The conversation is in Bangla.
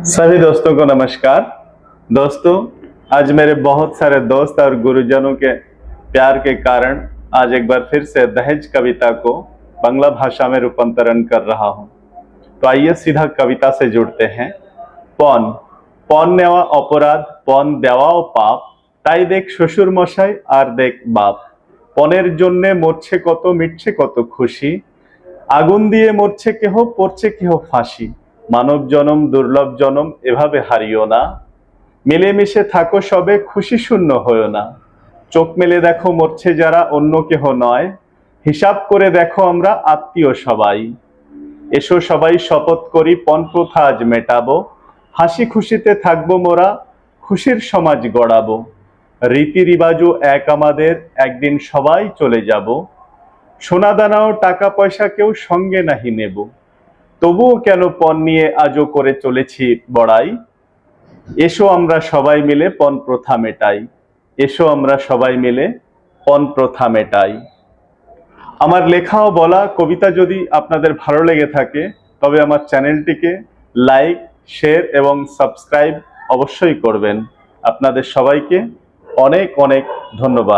सभी दोस्तों को नमस्कार। दोस्तों, आज मेरे बहुत सारे दोस्त और गुरुजनों के प्यार के कारण आज एक बार फिर से दहेज कविता को बांग्ला भाषा में रूपांतरण कर रहा हूं। तो आइए सीधा कविता से जुड़ते हैं। पन पन नेওয়া अपराध, पन देওয়াও पाप, তাই देख শ্বশুর মশাই আর देख बाप। পনের জন্যে মরছে কত, মিটছে কত খুশি, আগুন দিয়ে মরছে কেহ, পড়ছে কেহ ফাঁসি। মানব জনম দুর্লভ জনম, এভাবে হারিও না, মিলেমিশে থাকো সবে, খুশি শূন্য হইও না। চোখ মেলে দেখো মরছে যারা, অন্য কেহ নয়, হিসাব করে দেখো আমরা আত্মীয় সবাই। এসো সবাই শপথ করি, পণ প্রথা আজ মেটাবো, হাসি খুশিতে থাকবো মোরা, খুশির সমাজ গড়াবো। রীতি রিবাজও এক আমাদের, একদিন সবাই চলে যাব। সোনা দানাও টাকা পয়সা কেউ সঙ্গে নাহি নেব, তবুও কেন পণ নিয়ে আজও করে চলেছি বড়াই। এসো আমরা সবাই মিলে পণ প্রথা মেটাই, এসো আমরা সবাই মিলে পণ প্রথা মেটাই। আমার লেখা ও বলা কবিতা যদি আপনাদের ভালো লেগে থাকে তবে আমার চ্যানেলটিকে লাইক, শেয়ার এবং সাবস্ক্রাইব অবশ্যই করবেন। আপনাদের সবাইকে অনেক অনেক ধন্যবাদ।